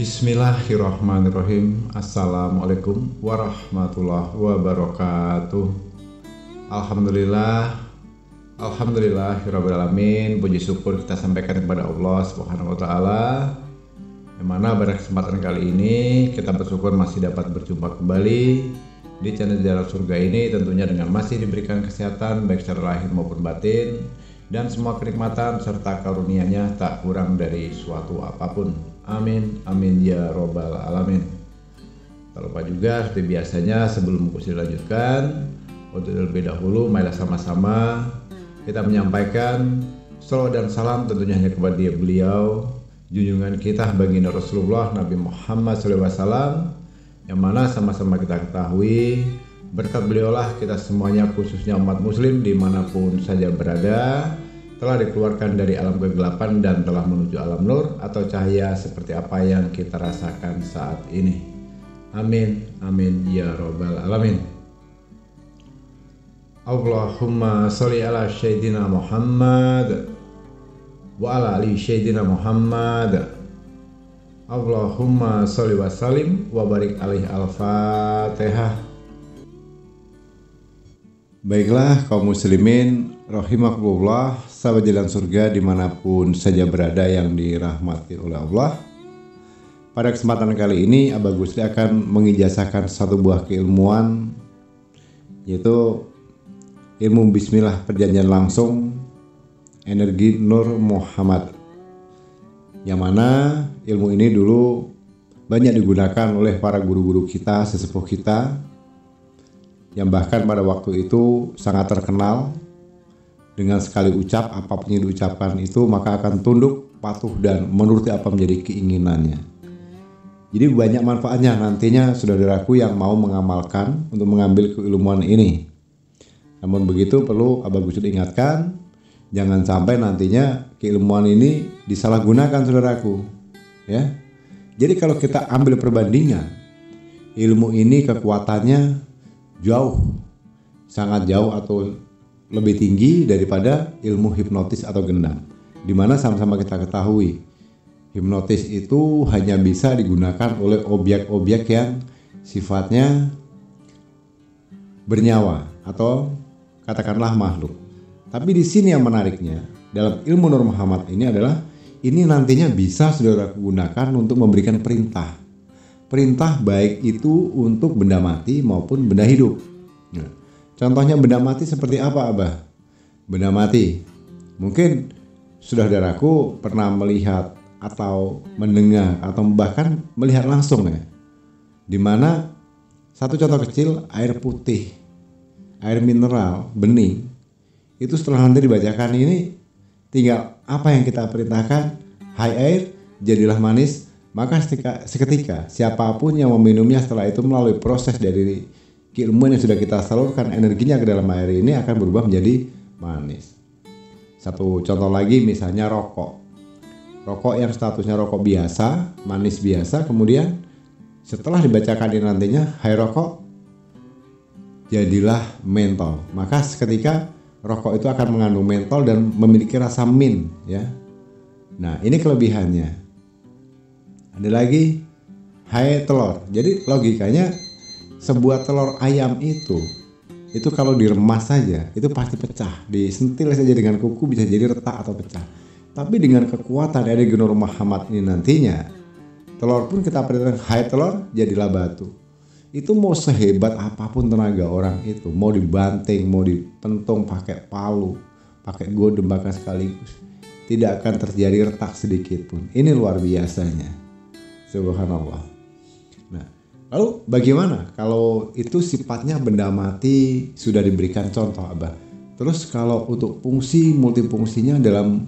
Bismillahirrahmanirrahim. Assalamualaikum warahmatullahi wabarakatuh. Alhamdulillahirrabbilalamin. Puji syukur kita sampaikan kepada Allah Subhanahu wa taala. Yang mana pada kesempatan kali ini kita bersyukur masih dapat berjumpa kembali di channel Jalan Surga ini, tentunya dengan masih diberikan kesehatan baik secara lahir maupun batin, dan semua kenikmatan serta karunia-Nya tak kurang dari suatu apapun. Amin, amin ya robbal alamin. Tak lupa juga seperti biasanya sebelum kursi dilanjutkan, untuk terlebih dahulu marilah sama-sama kita menyampaikan salawat dan salam tentunya hanya kepada beliau, junjungan kita baginda Rasulullah Nabi Muhammad SAW, yang mana sama-sama kita ketahui berkat beliaulah kita semuanya, khususnya umat muslim dimanapun saja berada, telah dikeluarkan dari alam kegelapan dan telah menuju alam nur atau cahaya seperti apa yang kita rasakan saat ini. Amin, amin ya robbal alamin. Allahumma sholli ala sayyidina Muhammad wa ala ali sayyidina Muhammad. Allahumma sholli wa sallim wa barik alaihi. Al-Fatihah. Baiklah kaum muslimin rahimakumullah, sahabat jalan surga dimanapun saja berada yang dirahmati oleh Allah. Pada kesempatan kali ini Abah Gusli akan mengijazahkan satu buah keilmuan, yaitu ilmu bismillah perjanjian langsung energi Nur Muhammad, yang mana ilmu ini dulu banyak digunakan oleh para guru-guru kita, sesepuh kita, yang bahkan pada waktu itu sangat terkenal. Dengan sekali ucap, apapun yang diucapkan itu maka akan tunduk, patuh, dan menuruti apa menjadi keinginannya. Jadi banyak manfaatnya nantinya saudaraku yang mau mengamalkan untuk mengambil keilmuan ini. Namun begitu perlu Abah Gusli ingatkan, jangan sampai nantinya keilmuan ini disalahgunakan saudaraku, ya. Jadi kalau kita ambil perbandingan, ilmu ini kekuatannya sangat jauh atau lebih tinggi daripada ilmu hipnotis atau gendam, di mana sama-sama kita ketahui hipnotis itu hanya bisa digunakan oleh objek-objek yang sifatnya bernyawa atau katakanlah makhluk. Tapi di sini yang menariknya dalam ilmu Nur Muhammad ini adalah ini nantinya bisa saudara gunakan untuk memberikan perintah baik itu untuk benda mati maupun benda hidup. Nah, contohnya benda mati seperti apa, Abah? Benda mati, mungkin saudaraku pernah melihat atau mendengar atau bahkan melihat langsung, ya, dimana satu contoh kecil, air putih, air mineral, bening, itu setelah nanti dibacakan ini tinggal apa yang kita perintahkan, hai air jadilah manis, maka seketika siapapun yang meminumnya setelah itu melalui proses dari keilmuan yang sudah kita salurkan energinya ke dalam air ini akan berubah menjadi manis. Satu contoh lagi misalnya rokok yang statusnya rokok biasa, manis biasa, kemudian setelah dibacakan ini nantinya hai rokok jadilah mentol, maka seketika rokok itu akan mengandung mentol dan memiliki rasa mint, ya. Nah ini kelebihannya. Ada lagi hai telur. Jadi logikanya sebuah telur ayam itu kalau diremas saja itu pasti pecah, disentil saja dengan kuku bisa jadi retak atau pecah. Tapi dengan kekuatan dari Nur Muhammad ini nantinya telur pun kita perintahkan hai telur jadilah batu. Itu mau sehebat apapun tenaga orang itu, mau dibanting, mau dipentung pakai palu, pakai godem bahkan sekaligus, tidak akan terjadi retak sedikit pun. Ini luar biasanya. Subhanallah. Nah, lalu bagaimana kalau itu sifatnya benda mati sudah diberikan contoh, Abah? Terus kalau untuk fungsi multifungsinya dalam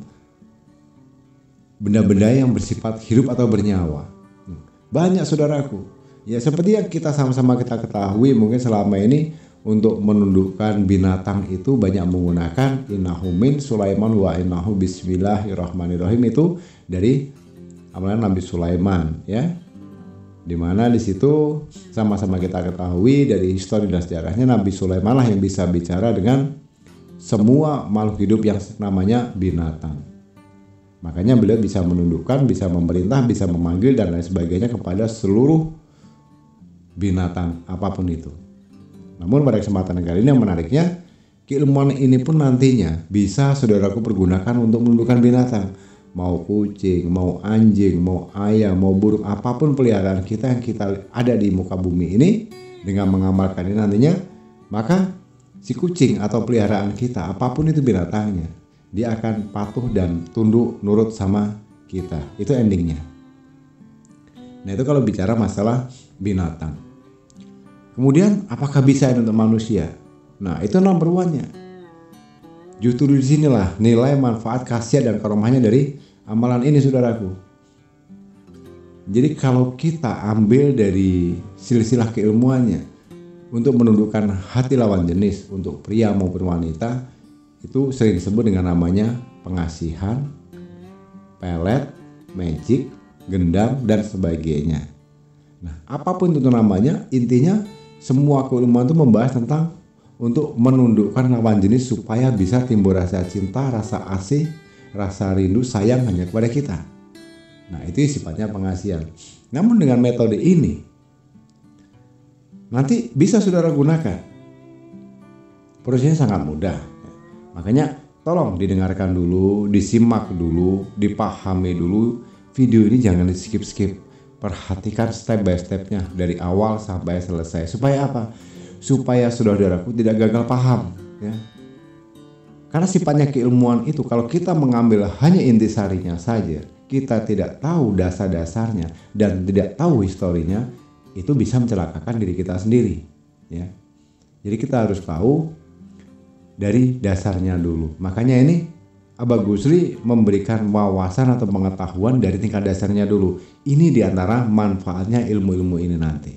benda-benda yang bersifat hidup atau bernyawa, banyak saudaraku. Ya seperti yang kita sama-sama kita ketahui, mungkin selama ini untuk menundukkan binatang itu banyak menggunakan innahu min Sulaiman wa innahu bismillahirrahmanirrahim, itu dari amalan Nabi Sulaiman, ya, dimana di situ sama-sama kita ketahui dari histori dan sejarahnya Nabi Sulaiman lah yang bisa bicara dengan semua makhluk hidup yang namanya binatang. Makanya beliau bisa menundukkan, bisa memerintah, bisa memanggil dan lain sebagainya kepada seluruh binatang apapun itu. Namun pada kesempatan kali ini yang menariknya, keilmuan ini pun nantinya bisa saudaraku pergunakan untuk menundukkan binatang. Mau kucing, mau anjing, mau ayam, mau burung, apapun peliharaan kita yang kita ada di muka bumi ini, dengan mengamalkan ini nantinya, maka si kucing atau peliharaan kita, apapun itu binatangnya, dia akan patuh dan tunduk nurut sama kita. Itu endingnya. Nah itu kalau bicara masalah binatang. Kemudian apakah bisa ini untuk manusia? Nah itu number one-nya. Justru disinilah nilai, manfaat, khasiat dan karomahnya dari amalan ini saudaraku. Jadi kalau kita ambil dari silsilah keilmuannya untuk menundukkan hati lawan jenis, untuk pria maupun wanita, itu sering disebut dengan namanya pengasihan, pelet, magic, gendam, dan sebagainya. Nah apapun itu namanya, intinya semua keilmuan itu membahas tentang untuk menundukkan lawan jenis supaya bisa timbul rasa cinta, rasa asih, rasa rindu, sayang hanya kepada kita. Nah itu sifatnya pengasihan. Namun dengan metode ini nanti bisa saudara gunakan. Prosesnya sangat mudah. Makanya tolong didengarkan dulu, disimak dulu, dipahami dulu. Video ini jangan di skip-skip. Perhatikan step by stepnya dari awal sampai selesai. Supaya apa? Supaya saudara-saudaraku tidak gagal paham, ya. Karena sifatnya keilmuan itu kalau kita mengambil hanya intisarinya saja, kita tidak tahu dasar-dasarnya dan tidak tahu historinya, itu bisa mencelakakan diri kita sendiri, ya. Jadi kita harus tahu dari dasarnya dulu. Makanya ini Abah Gusri memberikan wawasan atau pengetahuan dari tingkat dasarnya dulu. Ini diantara manfaatnya ilmu-ilmu ini nanti.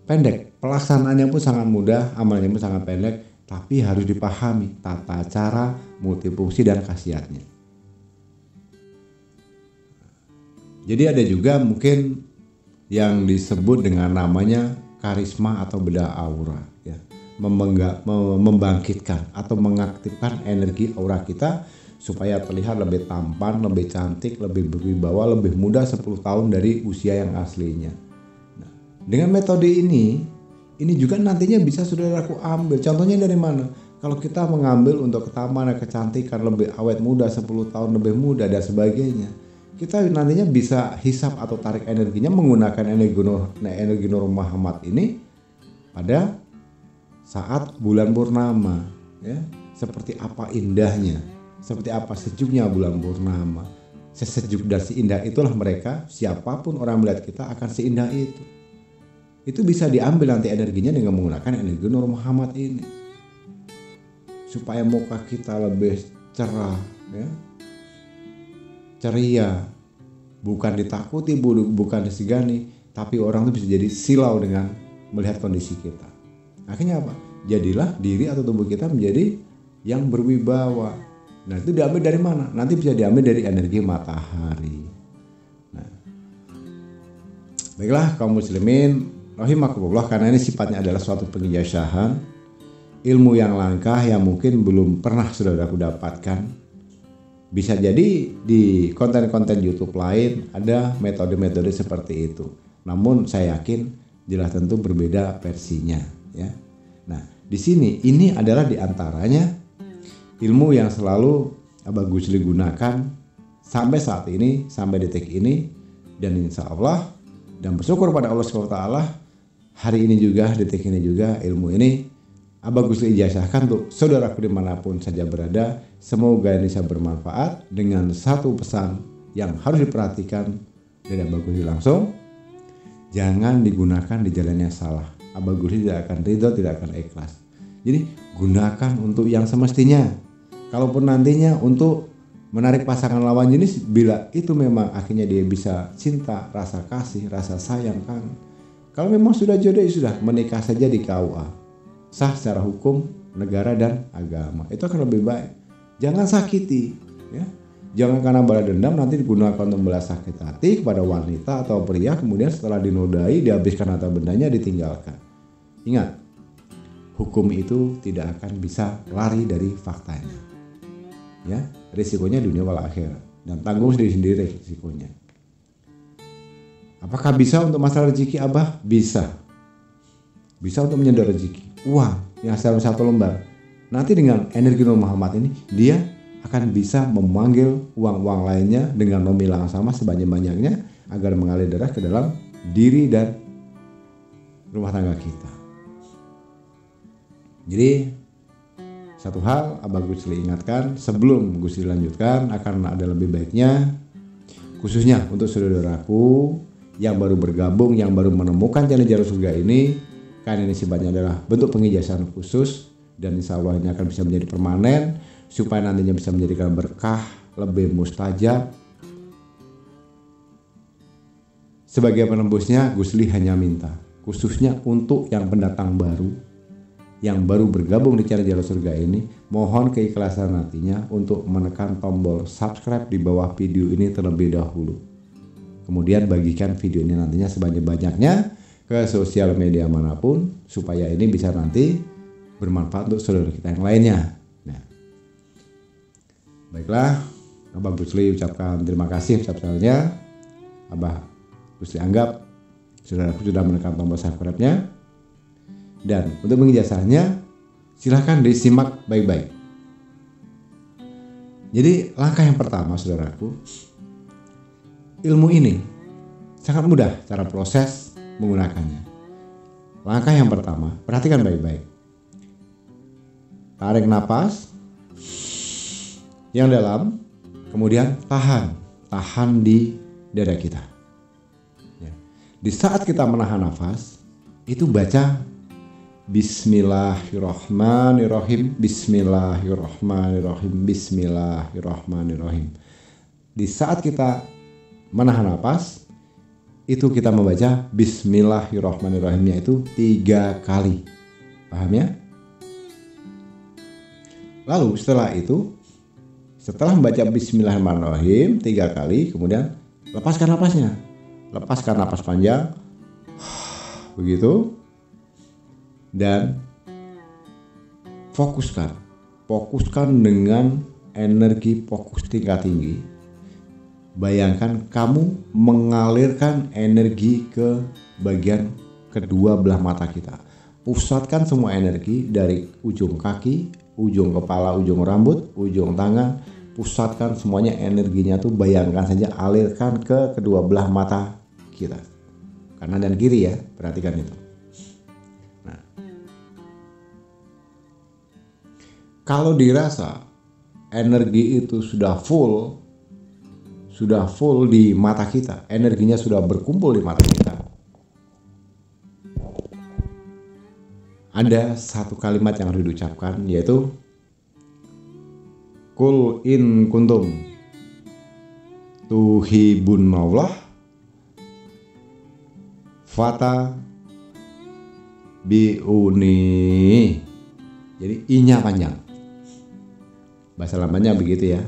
Pendek, pelaksanaannya pun sangat mudah, amalnya pun sangat pendek, tapi harus dipahami tata cara, multifungsi dan khasiatnya. Jadi ada juga mungkin yang disebut dengan namanya karisma atau bedah aura, ya. Membangkitkan atau mengaktifkan energi aura kita supaya terlihat lebih tampan, lebih cantik, lebih berwibawa, lebih muda 10 tahun dari usia yang aslinya. Nah, dengan metode ini juga nantinya bisa saudaraku ambil. Contohnya dari mana? Kalau kita mengambil untuk ketampanan, kecantikan, lebih awet muda 10 tahun lebih muda dan sebagainya, kita nantinya bisa hisap atau tarik energinya menggunakan energi Nur Muhammad ini pada saat bulan purnama, ya. Seperti apa indahnya, seperti apa sejuknya bulan purnama. Sesejuk dan seindah itulah mereka, siapapun orang melihat kita akan seindah itu. Itu bisa diambil nanti energinya dengan menggunakan energi Nur Muhammad ini. Supaya muka kita lebih cerah, ya. Ceria, bukan ditakuti, bukan disegani, tapi orang itu bisa jadi silau dengan melihat kondisi kita. Akhirnya apa? Jadilah diri atau tubuh kita menjadi yang berwibawa. Nah itu diambil dari mana? Nanti bisa diambil dari energi matahari. Nah, baiklah kaum muslimin rahimakumullah, karena ini sifatnya adalah suatu pengijazahan, ilmu yang langka yang mungkin belum pernah saudaraku dapatkan. Bisa jadi di konten-konten YouTube lain ada metode-metode seperti itu. Namun saya yakin jelas tentu berbeda versinya, ya. Nah, di sini ini adalah diantaranya ilmu yang selalu Abah Gusri gunakan sampai saat ini, sampai detik ini, dan insya Allah dan bersyukur pada Allah SWT, hari ini juga, detik ini juga, ilmu ini Abah Gusri ijazahkan untuk saudaraku dimanapun saja berada. Semoga ini bisa bermanfaat dengan satu pesan yang harus diperhatikan dari Abah Gusri langsung. Jangan digunakan di jalan yang salah. Abah Gusri tidak akan ridho, tidak akan ikhlas. Jadi gunakan untuk yang semestinya. Kalaupun nantinya untuk menarik pasangan lawan jenis, bila itu memang akhirnya dia bisa cinta, rasa kasih, rasa sayang kan. Kalau memang sudah jodoh, sudah menikah saja di KUA. Sah secara hukum, negara dan agama. Itu akan lebih baik. Jangan sakiti, ya. Jangan karena balas dendam nanti digunakan untuk membalas sakit hati kepada wanita atau pria, kemudian setelah dinodai dihabiskan harta bendanya, ditinggalkan. Ingat, hukum itu tidak akan bisa lari dari faktanya. Ya, risikonya dunia wal akhirat. dan tanggung sendiri risikonya. Apakah bisa untuk masalah rezeki Abah? Bisa. Bisa untuk menyedot rezeki. Uang yang dalam satu lembar. Nanti dengan energi Nur Muhammad ini, dia akan bisa memanggil uang-uang lainnya dengan nominal yang sama sebanyak-banyaknya agar mengalir deras ke dalam diri dan rumah tangga kita. Jadi satu hal Abah Gusli ingatkan sebelum Gusli lanjutkan, akan ada lebih baiknya khususnya untuk saudaraku yang baru bergabung, yang baru menemukan channel Jalur Surga ini, kan ini sifatnya adalah bentuk pengijasan khusus dan insya Allah ini akan bisa menjadi permanen supaya nantinya bisa menjadikan berkah, lebih mustajab. Sebagai penembusnya Gusli hanya minta khususnya untuk yang pendatang baru, yang baru bergabung di channel Jalur Surga ini, mohon keikhlasan nantinya untuk menekan tombol subscribe di bawah video ini terlebih dahulu. Kemudian bagikan video ini nantinya sebanyak-banyaknya ke sosial media manapun supaya ini bisa nanti bermanfaat untuk saudara kita yang lainnya. Nah, baiklah, Abah Gusli ucapkan terima kasih ucapkannya. Abah Gusli anggap saudaraku sudah menekan tombol subscribe-nya. Dan untuk mengijazahnya silahkan disimak baik-baik. Jadi langkah yang pertama saudaraku, ilmu ini sangat mudah cara proses menggunakannya. Langkah yang pertama, perhatikan baik-baik. Tarik napas yang dalam, kemudian tahan di dada kita. Ya. Di saat kita menahan nafas, itu baca Bismillahirrahmanirrahim, Bismillahirrahmanirrahim, Bismillahirrahmanirrahim. Di saat kita menahan napas, itu kita membaca Bismillahirrahmanirrahimnya itu 3 kali. Paham ya? Lalu setelah itu, setelah membaca Bismillahirrahmanirrahim 3 kali, kemudian lepaskan napasnya. Lepaskan napas panjang. Begitu. Dan fokuskan dengan energi fokus tingkat tinggi. Bayangkan kamu mengalirkan energi ke bagian kedua belah mata kita. Pusatkan semua energi dari ujung kaki, ujung kepala, ujung rambut, ujung tangan. Pusatkan semuanya energinya tuh, bayangkan saja alirkan ke kedua belah mata kita. Kanan dan kiri ya, perhatikan itu. Nah, kalau dirasa energi itu sudah full di mata kita, energinya sudah berkumpul di mata kita, ada satu kalimat yang harus diucapkan, yaitu Qul in kuntum tuhibbunallah fata biuni. Jadi i-nya panjang. Bahasa lamanya begitu ya.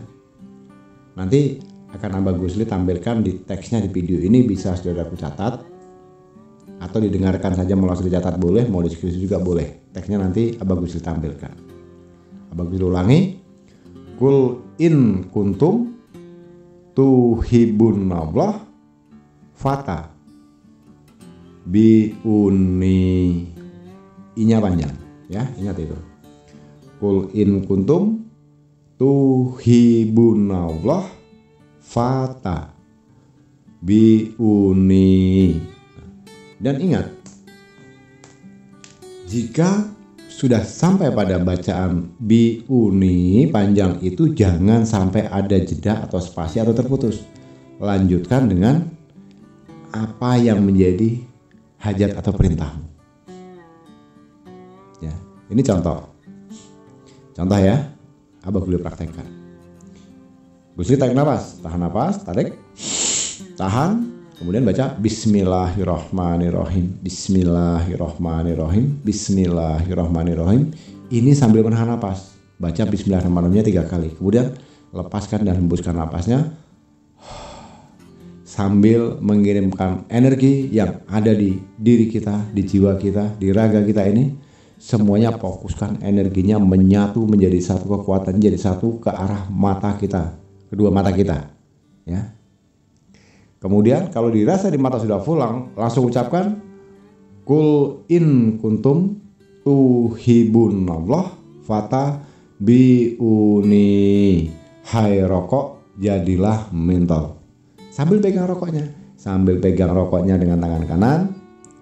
Nanti akan Abah Gusli tampilkan di teksnya di video ini, bisa saudaraku catat atau didengarkan saja, mau langsung dicatat boleh, mau diskusi juga boleh. Teksnya nanti Abah Gusli tampilkan. Abah Gusli ulangi. Qul in kuntum tuhibbunallah fata biuni. I-nya panjang ya, ingat itu. Qul in kuntum tuhibbunallah fata biuni. Dan ingat, jika sudah sampai pada bacaan biuni panjang itu, jangan sampai ada jeda atau spasi atau terputus. Lanjutkan dengan apa yang menjadi hajat atau perintahmu. Ya, ini contoh ya, Abah boleh praktekkan. Gusli tarik nafas, tahan nafas, tarik, tahan, kemudian baca Bismillahirrahmanirrahim, Bismillahirrahmanirrahim, Bismillahirrahmanirrahim. Ini sambil menahan nafas, baca Bismillahirrahmanirrahimnya 3 kali. Kemudian lepaskan dan hembuskan napasnya sambil mengirimkan energi yang ada di diri kita, di jiwa kita, di raga kita ini. Semuanya fokuskan energinya menyatu menjadi satu kekuatan, jadi satu ke arah mata kita, kedua mata kita. ya. Kemudian kalau dirasa di mata sudah full, langsung ucapkan Qul in kuntum tuhibunallah fata biuni. Hai rokok, jadilah mentol. Sambil pegang rokoknya dengan tangan kanan.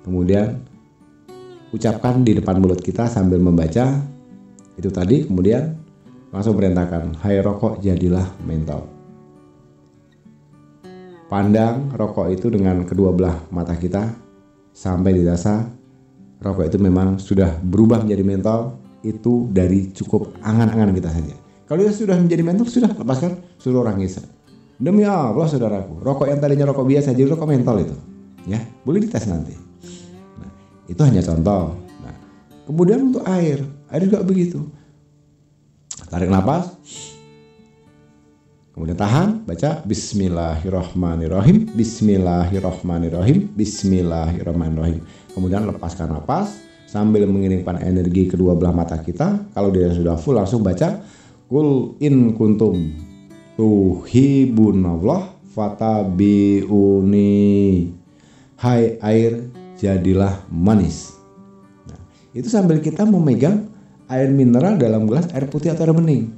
Kemudian ucapkan di depan mulut kita sambil membaca itu tadi. Kemudian langsung perintahkan, hai rokok, jadilah mentol. Pandang rokok itu dengan kedua belah mata kita sampai dirasa rokok itu memang sudah berubah menjadi mentol. Itu dari cukup angan-angan kita saja. Kalau dia sudah menjadi mentol, sudah lepaskan, suruh orang ngisap. Demi Allah saudaraku, rokok yang tadinya rokok biasa jadi rokok mentol itu, ya boleh dites nanti. Nah, itu hanya contoh. Nah, kemudian untuk air juga begitu. Tarik nafas. Kemudian tahan, baca Bismillahirrahmanirrahim, Bismillahirrahmanirrahim, Bismillahirrahmanirrahim. Kemudian lepaskan napas sambil mengirimkan energi kedua belah mata kita. Kalau dia sudah full, langsung baca Qul in kuntum tuhibunallah fatabiuni. Hai air, jadilah manis. Nah, itu sambil kita memegang air mineral dalam gelas air putih atau air bening.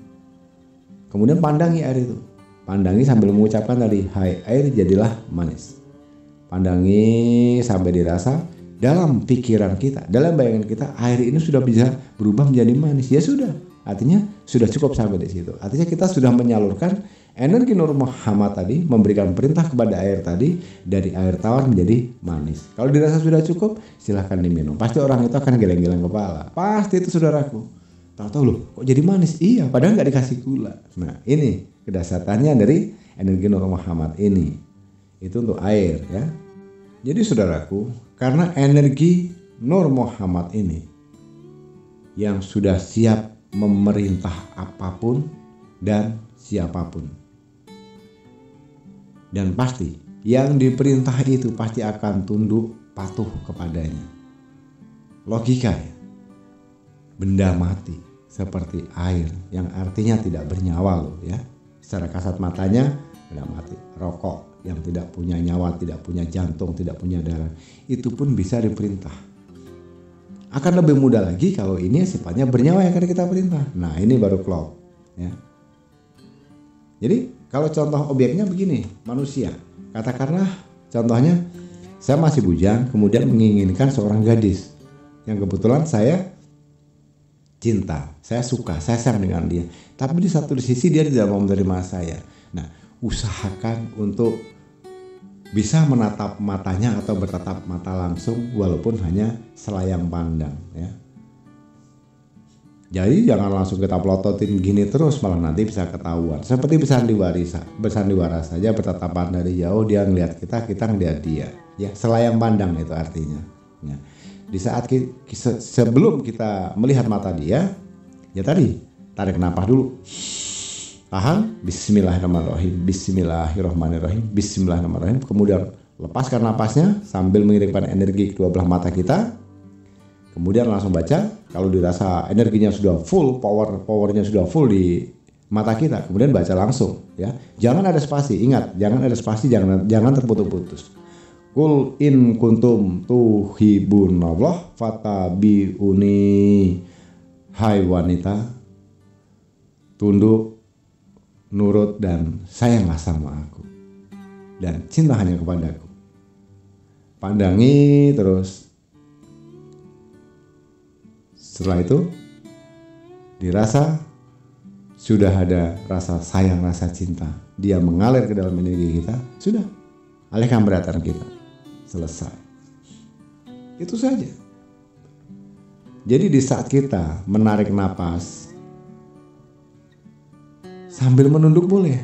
Kemudian pandangi air itu. Pandangi sambil mengucapkan tadi, hai air jadilah manis. Pandangi sampai dirasa dalam pikiran kita, dalam bayangan kita, air ini sudah bisa berubah menjadi manis. Ya sudah, artinya sudah cukup sampai di situ. Artinya kita sudah menyalurkan energi Nur Muhammad tadi, memberikan perintah kepada air tadi, dari air tawar menjadi manis. Kalau dirasa sudah cukup, silahkan diminum. Pasti orang itu akan geleng-geleng kepala. Pasti itu saudaraku. Tahu-tahu loh, kok jadi manis? Iya, padahal nggak dikasih gula. Nah, ini kedasarannya dari energi Nur Muhammad ini. Itu untuk air, ya. Jadi saudaraku, karena energi Nur Muhammad ini yang sudah siap memerintah apapun dan siapapun. Dan pasti yang diperintah itu pasti akan tunduk patuh kepadanya. Logika ya. Benda mati seperti air yang artinya tidak bernyawa loh ya. Secara kasat matanya benda mati. Rokok yang tidak punya nyawa, tidak punya jantung, tidak punya darah, itu pun bisa diperintah. Akan lebih mudah lagi kalau ini sifatnya bernyawa yang akan kita perintah. Nah, ini baru klop ya. Jadi kalau contoh objeknya begini, manusia. Katakanlah contohnya saya masih bujang, kemudian menginginkan seorang gadis yang kebetulan saya cinta, saya suka, saya sayang dengan dia. Tapi di satu sisi dia tidak mau menerima saya. Nah, usahakan untuk bisa menatap matanya atau bertatap mata langsung walaupun hanya selayang pandang ya. Jadi jangan langsung kita pelototin gini terus, malah nanti bisa ketahuan. Seperti bersandiwara saja, bertatapan dari jauh, dia ngelihat kita, kita ngelihat dia. Ya, selayang pandang itu artinya. Ya. Di saat sebelum kita melihat mata dia, ya tadi tarik napas dulu, tahan, Bismillahirrahmanirrahim, Bismillahirrahmanirrahim, Bismillahirrahmanirrahim. Kemudian lepaskan napasnya sambil mengirimkan energi kedua belah mata kita. Kemudian langsung baca. Kalau dirasa energinya sudah full, powernya sudah full di mata kita, kemudian baca langsung ya. Jangan ada spasi, ingat, jangan ada spasi, jangan terputus-putus. Qul in kuntum tuhibunallah fatabiuni. Hai wanita, tunduk, nurut dan sayanglah sama aku dan cinta hanya kepadaku. Pandangi terus. Setelah itu dirasa sudah ada rasa sayang, rasa cinta, dia mengalir ke dalam energi kita, sudah alihkan perhatian kita. Selesai. Itu saja. Jadi di saat kita menarik napas sambil menunduk boleh.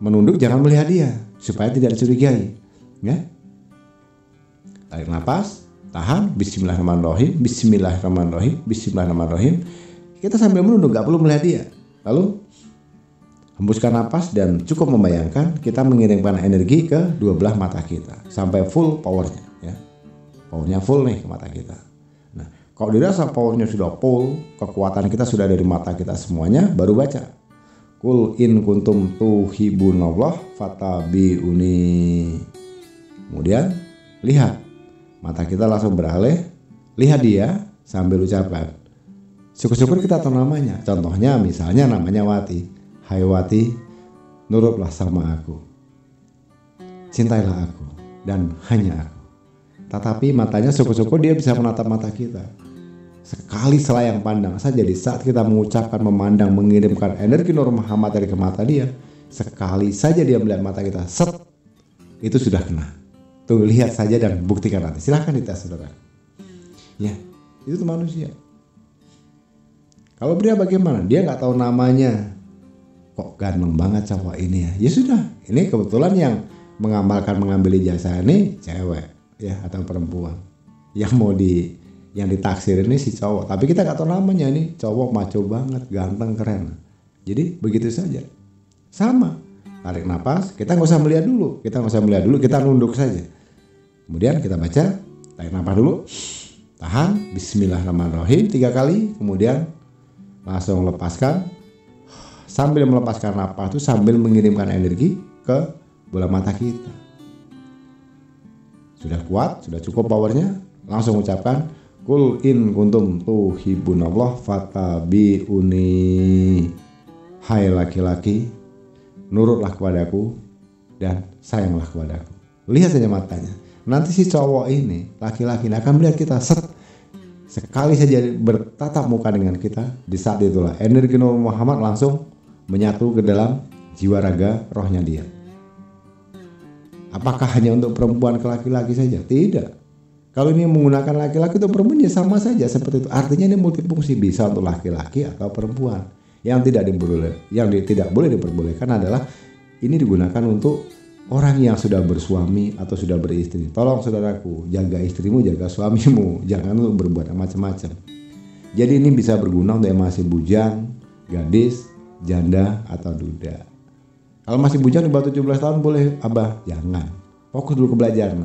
Menunduk jangan melihat dia supaya tidak dicurigai, ya. Tarik napas, tahan, Bismillahirrahmanirrahim, Bismillahirrahmanirrahim, Bismillahirrahmanirrahim. Kita sambil menunduk, gak perlu melihat dia. Lalu hembuskan napas dan cukup membayangkan kita mengirimkan energi ke dua belah mata kita sampai full powernya ya. Powernya full nih ke mata kita. Nah, kalau dirasa powernya sudah full, kekuatan kita sudah dari mata kita semuanya, baru baca Kul in kuntum tuhibunallah fattabi'uni. Kemudian lihat, mata kita langsung beralih, lihat dia sambil ucapkan. Syukur-syukur kita tahu namanya. Contohnya misalnya namanya Wati. Hai Wati, nurutlah sama aku, cintailah aku dan hanya aku. Tetapi matanya syukur-syukur dia bisa menatap mata kita. Sekali selayang pandang saja di saat kita mengucapkan, memandang, mengirimkan energi Nur Muhammad dari ke mata dia, sekali saja dia melihat mata kita, set, itu sudah kena. Tuh lihat saja dan buktikan nanti. Silahkan dites saudara. Ya, itu tuh manusia. Kalau pria bagaimana? Dia nggak tahu namanya. Kok ganteng banget cowok ini ya? Ya sudah, ini kebetulan yang mengambil ijazah ini cewek ya atau perempuan. Yang ditaksir ini si cowok, tapi kita nggak tahu namanya, nih cowok maco banget, ganteng, keren. Jadi begitu saja, sama. Tarik nafas, kita nggak usah melihat dulu, kita nunduk saja. Kemudian kita baca, tarik nafas dulu, tahan, Bismillahirrahmanirrahim 3 kali, kemudian langsung lepaskan. Sambil melepaskan nafas itu sambil mengirimkan energi ke bola mata kita. Sudah kuat, sudah cukup powernya, langsung ucapkan. Kul in kuntum tuhibunallah fattabi'uni. Hai laki-laki, nurutlah kepadaku dan sayanglah kepadaku. Lihat saja matanya. Nanti si cowok ini, laki-laki ini akan melihat kita sekali saja bertatap muka dengan kita. Di saat itulah energi Nur Muhammad langsung menyatu ke dalam jiwa raga rohnya dia. Apakah hanya untuk perempuan ke laki-laki saja? Tidak. Kalau ini menggunakan laki-laki atau perempuan ya sama saja seperti itu. Artinya ini multifungsi, bisa untuk laki-laki atau perempuan. Yang tidak boleh diperbolehkan adalah ini digunakan untuk orang yang sudah bersuami atau sudah beristri. Tolong saudaraku, jaga istrimu, jaga suamimu, jangan untuk berbuat macam-macam. Jadi ini bisa berguna untuk yang masih bujang, gadis, janda atau duda. Kalau masih bujang di bawah 17 tahun boleh, abah, jangan. Fokus dulu ke belajar.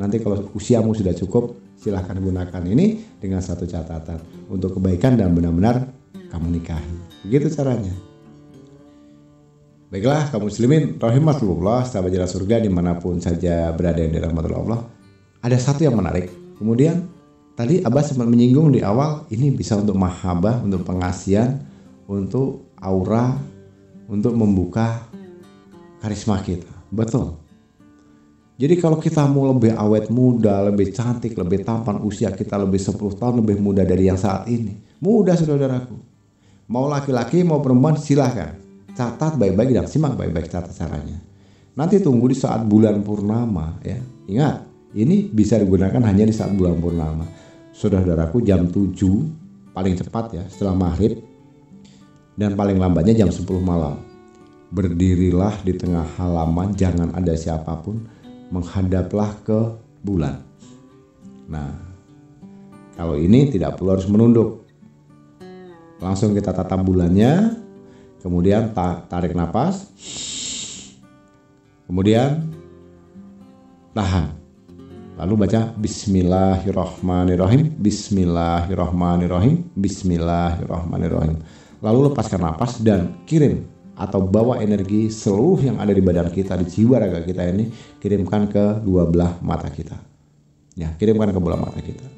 Nanti kalau usiamu sudah cukup, silahkan gunakan ini dengan satu catatan untuk kebaikan dan benar-benar kamu nikahi. Begitu caranya. Baiklah kaum muslimin rahimakumullah, sahabat jalan surga dimanapun saja berada yang dirahmati Allah. Ada satu yang menarik. Kemudian tadi Abah sempat menyinggung di awal, ini bisa untuk mahabbah, untuk pengasihan, untuk aura, untuk membuka karisma kita. Betul. Jadi kalau kita mau lebih awet muda, lebih cantik, lebih tampan, usia kita lebih 10 tahun lebih muda dari yang saat ini. Mudah saudaraku. Mau laki-laki mau perempuan silahkan. Catat baik-baik dan simak baik-baik tata caranya. Nanti tunggu di saat bulan purnama ya. Ingat, ini bisa digunakan hanya di saat bulan purnama. Saudaraku jam 7 paling cepat ya setelah maghrib. Dan paling lambatnya jam 10 malam. Berdirilah di tengah halaman, jangan ada siapapun. Menghadaplah ke bulan. Nah, kalau ini tidak perlu harus menunduk. Langsung kita tatap bulannya, kemudian tarik nafas, kemudian tahan. Lalu baca Bismillahirrahmanirrahim, Bismillahirrahmanirrahim, Bismillahirrahmanirrahim. Lalu lepaskan nafas dan kirim atau bawa energi seluruh yang ada di badan kita, di jiwa raga kita ini, kirimkan ke dua belah mata kita. Ya, kirimkan ke bola mata kita.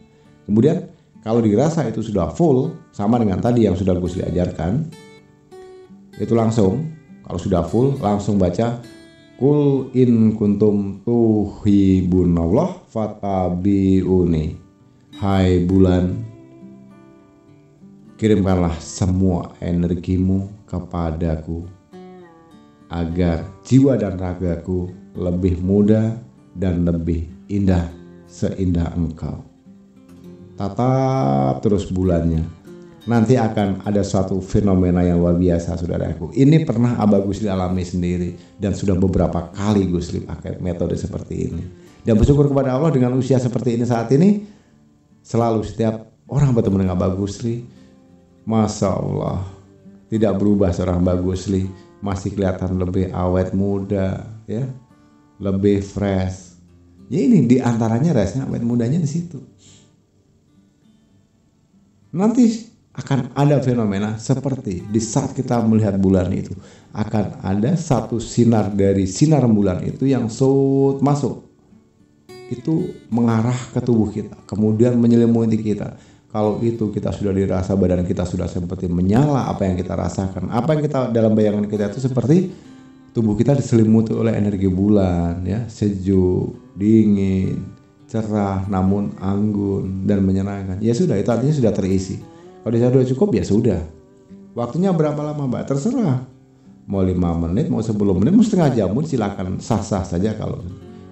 Kemudian kalau dirasa itu sudah full, sama dengan tadi yang sudah Gus diajarkan, itu langsung, kalau sudah full, langsung baca Kul in kuntum tuhibunallah fattabi'uni. Hai bulan, kirimkanlah semua energimu kepadaku agar jiwa dan ragaku lebih muda dan lebih indah seindah engkau. Tatap terus bulannya. Nanti akan ada suatu fenomena yang luar biasa saudaraku. Ini pernah Abah Gusli alami sendiri dan sudah beberapa kali Gusli pakai metode seperti ini. Dan bersyukur kepada Allah dengan usia seperti ini saat ini, selalu setiap orang bertemu dengan Abah Gusli, Masya Allah, tidak berubah seorang Abah Gusli, masih kelihatan lebih awet muda, ya, lebih fresh. Ya ini diantaranya rasanya awet mudanya di situ. Nanti akan ada fenomena seperti di saat kita melihat bulan itu akan ada satu sinar dari sinar bulan itu yang masuk itu mengarah ke tubuh kita, kemudian menyelimuti kita. Kalau itu kita sudah dirasa badan kita sudah seperti menyala, apa yang kita rasakan, apa yang kita dalam bayangan kita itu seperti tubuh kita diselimuti oleh energi bulan, ya, sejuk, dingin, cerah, namun anggun dan menyenangkan. Ya sudah, itu artinya sudah terisi. Kalau sudah cukup ya sudah. Waktunya berapa lama, Mbak? Terserah. Mau 5 menit, mau 10 menit, mau setengah jam pun silakan, sah-sah saja kalau.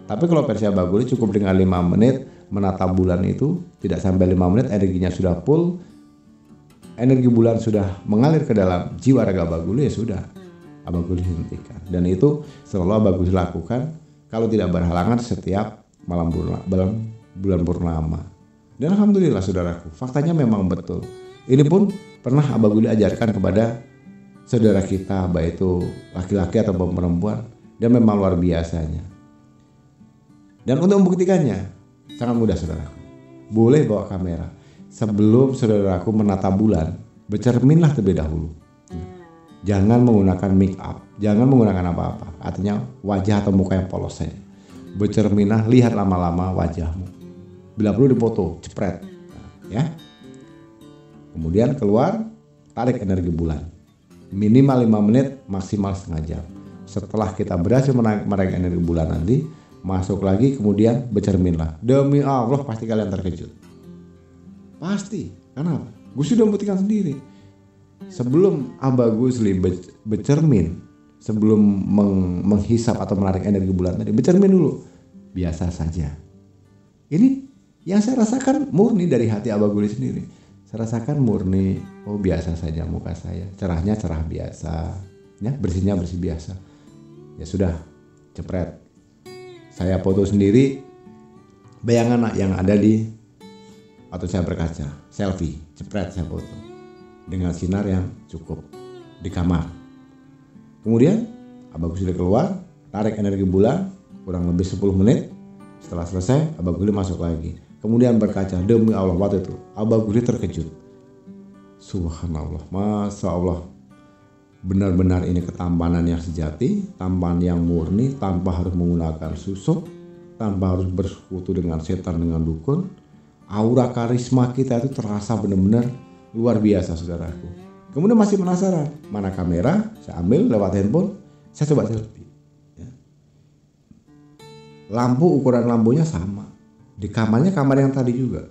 Tapi kalau versi Abaguli cukup dengan 5 menit menatap bulan itu, tidak sampai 5 menit energinya sudah full, energi bulan sudah mengalir ke dalam jiwa raga Abaguli, ya sudah, Abaguli hentikan. Dan itu selalu Abaguli lakukan kalau tidak berhalangan setiap malam bulan purnama. Dan alhamdulillah saudaraku, faktanya memang betul. Ini pun pernah Abaguli ajarkan kepada saudara kita, baik itu laki-laki atau perempuan, dan memang luar biasanya. Dan untuk membuktikannya sangat mudah saudaraku. Boleh bawa kamera. Sebelum saudaraku menatap bulan, bercerminlah terlebih dahulu. Jangan menggunakan make up, jangan menggunakan apa-apa. Artinya wajah atau muka yang polos saja. Bercerminlah, lihat lama-lama wajahmu. Bila perlu dipoto, cepret, ya. Kemudian keluar, tarik energi bulan. Minimal 5 menit, maksimal setengah jam. Setelah kita berhasil menarik energi bulan nanti, masuk lagi, kemudian bercerminlah. Demi Allah pasti kalian terkejut. Pasti. Karena apa? Gue sudah membuktikan sendiri. Sebelum Abagusli bercermin, sebelum menghisap atau menarik energi bulan tadi, bercermin dulu. Biasa saja. Ini yang saya rasakan murni dari hati Abaguli sendiri. Saya rasakan murni, oh biasa saja muka saya. Cerahnya cerah biasa, ya, bersihnya bersih biasa. Ya sudah, cepret. Saya foto sendiri bayangan yang ada di atau saya berkaca, selfie, cepret saya foto dengan sinar yang cukup di kamar. Kemudian Abaguli keluar, tarik energi bulan kurang lebih 10 menit. Setelah selesai, Abaguli masuk lagi. Kemudian berkaca, demi Allah waktu itu Abaguli terkejut. Subhanallah, Masya Allah. Benar-benar ini ketampanan yang sejati, tampanan yang murni, tanpa harus menggunakan susuk, tanpa harus bersekutu dengan setan, dengan dukun. Aura karisma kita itu terasa benar-benar luar biasa saudaraku. Kemudian masih penasaran, mana kamera? Saya ambil lewat handphone, saya coba selfie. Ya. Lampu, ukuran lampunya sama. Di kamarnya kamar yang tadi juga.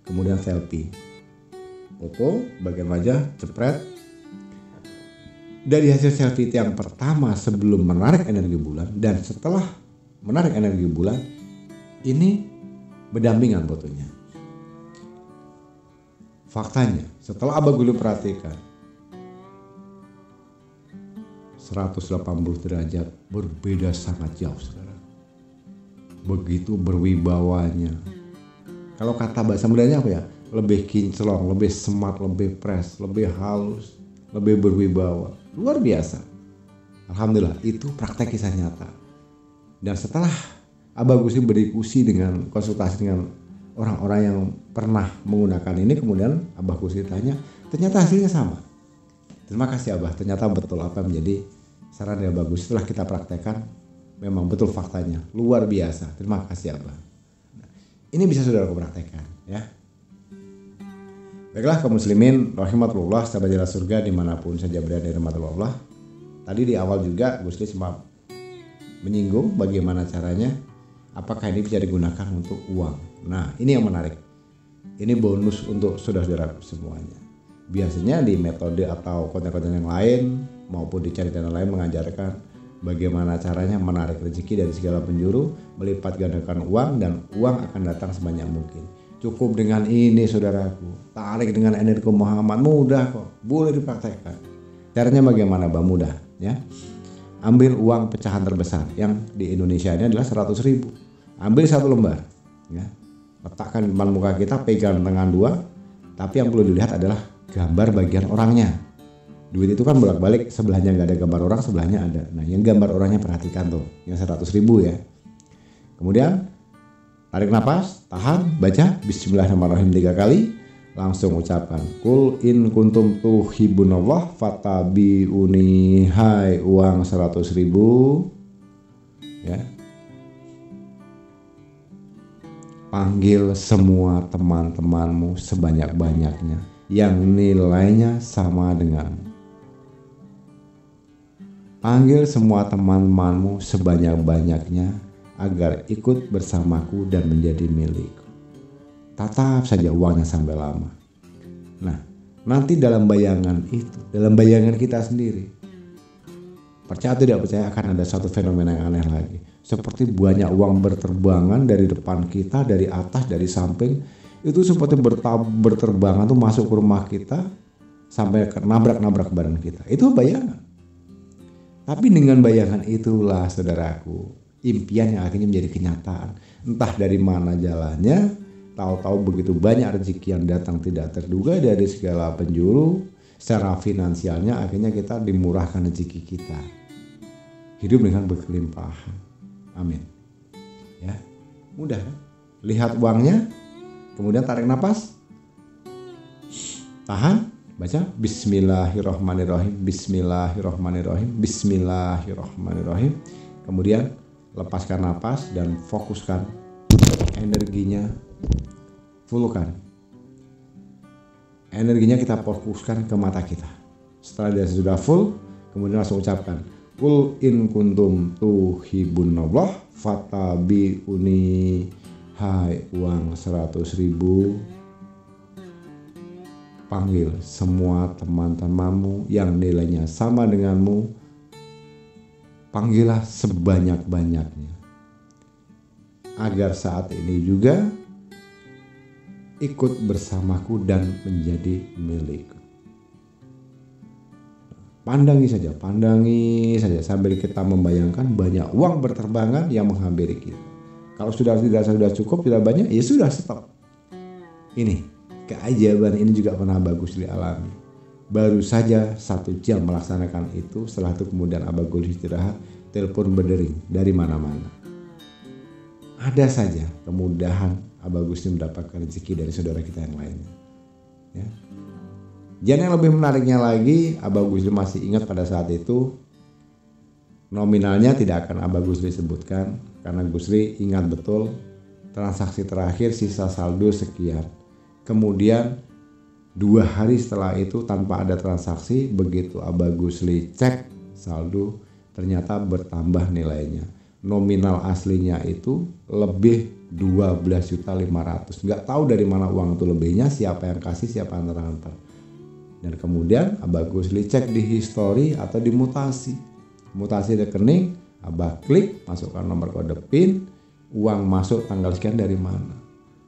Kemudian selfie. Foto bagian wajah, cepret. Dari hasil selfie yang pertama sebelum menarik energi bulan dan setelah menarik energi bulan, ini berdampingan fotonya. Faktanya, setelah Abaguli perhatikan, 180 derajat berbeda sangat jauh saudara. Begitu berwibawanya. Kalau kata bahasa mudanya apa ya? Lebih kinclong, lebih smart, lebih fresh, lebih halus, lebih berwibawa. Luar biasa. Alhamdulillah, itu praktek kisah nyata. Dan setelah Abaguli berdiskusi dengan konsultasi dengan orang-orang yang pernah menggunakan ini, kemudian Abaguli tanya, ternyata hasilnya sama. Terima kasih Abah, ternyata betul apa menjadi saran dari Abaguli. Setelah kita praktekkan, memang betul faktanya, luar biasa. Terima kasih Abah. Nah, ini bisa saudara praktekkan, ya. Baiklah kaum muslimin rahimatullah, sahabat jalan surga dimanapun saja berada di rahmatullah. Tadi di awal juga Gusli sempat menyinggung bagaimana caranya, apakah ini bisa digunakan untuk uang. Nah ini yang menarik, ini bonus untuk saudara-saudara semuanya. Biasanya di metode atau konten-konten yang lain maupun di channel lain mengajarkan bagaimana caranya menarik rezeki dari segala penjuru, melipat gandakan uang, dan uang akan datang sebanyak mungkin. Cukup dengan ini saudaraku, tarik dengan energi Muhammad, mudah kok, boleh dipraktekkan. Caranya bagaimana Bang? Mudah ya. Ambil uang pecahan terbesar yang di Indonesia ini adalah 100.000. Ambil 1 lembar ya. Letakkan di depan muka kita, pegang tangan 2. Tapi yang perlu dilihat adalah gambar bagian orangnya. Duit itu kan bolak-balik, sebelahnya nggak ada gambar orang, sebelahnya ada. Nah yang gambar orangnya perhatikan tuh, yang 100.000 ya. Kemudian tarik nafas, tahan, baca Bismillahirrahmanirrahim 3 kali. Langsung ucapkan, kul in kuntum tuhibbunallah fattabi'uni, hai uang 100.000 ya. Panggil semua teman-temanmu sebanyak-banyaknya yang nilainya sama denganmu. Panggil semua teman-temanmu sebanyak-banyaknya agar ikut bersamaku dan menjadi milikku. Tatap saja uangnya sampai lama. Nah, nanti dalam bayangan itu, dalam bayangan kita sendiri, percaya atau tidak percaya, akan ada satu fenomena yang aneh lagi. Seperti banyak uang berterbangan dari depan kita, dari atas, dari samping. Itu seperti berterbangan tuh masuk ke rumah kita sampai nabrak-nabrak badan kita. Itu bayangan. Tapi dengan bayangan itulah saudaraku, impian yang akhirnya menjadi kenyataan. Entah dari mana jalannya, tahu-tahu begitu banyak rezeki yang datang tidak terduga dari segala penjuru. Secara finansialnya akhirnya kita dimurahkan rezeki kita. Hidup dengan berkelimpahan. Amin. Ya, mudah. Lihat uangnya, kemudian tarik nafas, tahan, baca Bismillahirrahmanirrahim, Bismillahirrahmanirrahim, Bismillahirrahmanirrahim. Kemudian lepaskan nafas dan fokuskan energinya, fullkan. Energinya kita fokuskan ke mata kita. Setelah dia sudah full, kemudian langsung ucapkan, kul in kuntum tuhibbunallah fattabi'uni, hai uang 100.000. Panggil semua teman-temanmu yang nilainya sama denganmu. Panggillah sebanyak-banyaknya, agar saat ini juga ikut bersamaku dan menjadi milikku. Pandangi saja sambil kita membayangkan banyak uang berterbangan yang menghampiri kita. Kalau sudah cukup, tidak banyak, ya sudah, stop. Ini keajaiban ini juga pernah bagus dialami. Baru saja 1 jam melaksanakan itu, setelah itu kemudian Abah Gus istirahat, telepon berdering dari mana-mana. Ada saja kemudahan Abah Gus mendapatkan rezeki dari saudara kita yang lainnya. Ya. Dan yang lebih menariknya lagi, Abah Gus masih ingat pada saat itu nominalnya tidak akan Abah Gus sebutkan karena Gus ingat betul transaksi terakhir sisa saldo sekian. Kemudian 2 hari setelah itu tanpa ada transaksi, begitu Abah Gus cek saldo ternyata bertambah nilainya. Nominal aslinya itu lebih 12.500.000. Nggak tahu dari mana uang itu lebihnya, siapa yang kasih, siapa yang transfer. Dan kemudian Abah Gus cek di history atau di mutasi rekening, Abah klik, masukkan nomor kode PIN, uang masuk tanggal sekian dari mana.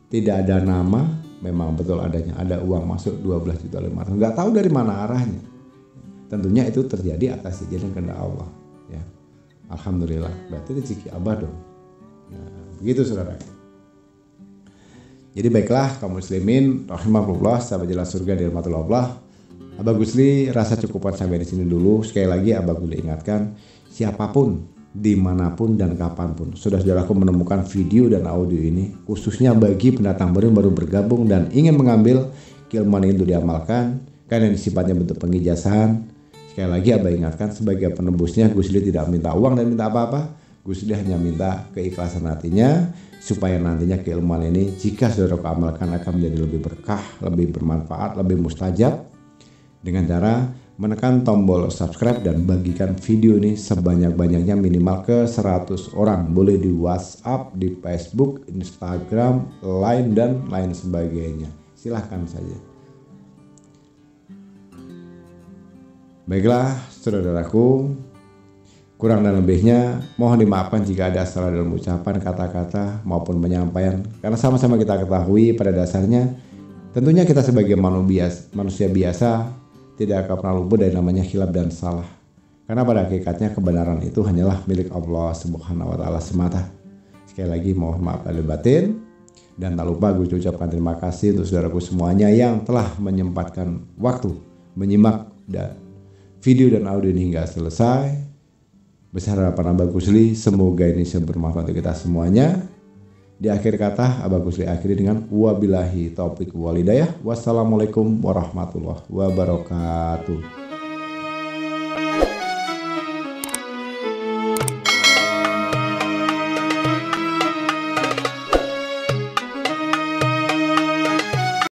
Tidak ada nama, memang betul adanya, ada uang masuk 12.500.000. Nggak tahu dari mana arahnya. Tentunya itu terjadi atas izin dan kehendak Allah. Ya. Alhamdulillah, berarti rezeki Abah dong. Nah, begitu saudara. Jadi baiklah kaum muslimin rahimahullah, sahabat jalan surga dirahmati Allah. Abah Gusli rasa cukupan sampai di sini dulu. Sekali lagi Abah Gusli ingatkan, siapapun, dimanapun dan kapanpun, saudara-saudaraku menemukan video dan audio ini, khususnya bagi pendatang baru bergabung dan ingin mengambil keilmuan ini untuk diamalkan, karena ini sifatnya bentuk pengijazahan. Sekali lagi Abah ingatkan, sebagai penebusnya Gusli tidak minta uang dan minta apa-apa. Gusli hanya minta keikhlasan hatinya, supaya nantinya keilmuan ini jika saudara amalkan akan menjadi lebih berkah, lebih bermanfaat, lebih mustajab, dengan cara menekan tombol subscribe dan bagikan video ini sebanyak-banyaknya, minimal ke 100 orang. Boleh di WhatsApp, di Facebook, Instagram, Line dan lain sebagainya. Silahkan saja. Baiklah saudaraku, kurang dan lebihnya mohon dimaafkan jika ada salah dalam ucapan, kata-kata maupun penyampaian. Karena sama-sama kita ketahui pada dasarnya tentunya kita sebagai manusia biasa tidak akan pernah luput dari namanya khilaf dan salah. Karena pada hakikatnya kebenaran itu hanyalah milik Allah Subhanahu wa taala semata. Sekali lagi mohon maaf lahir batin, dan tak lupa gue ucapkan terima kasih untuk saudaraku semuanya yang telah menyempatkan waktu menyimak video dan audio ini hingga selesai. Besar harapan Abah Gusli, semoga ini bisa bermanfaat untuk kita semuanya. Di akhir kata, Abah Gusri akhiri dengan wabillahi taufiq wal hidayah. Wassalamualaikum warahmatullahi wabarakatuh.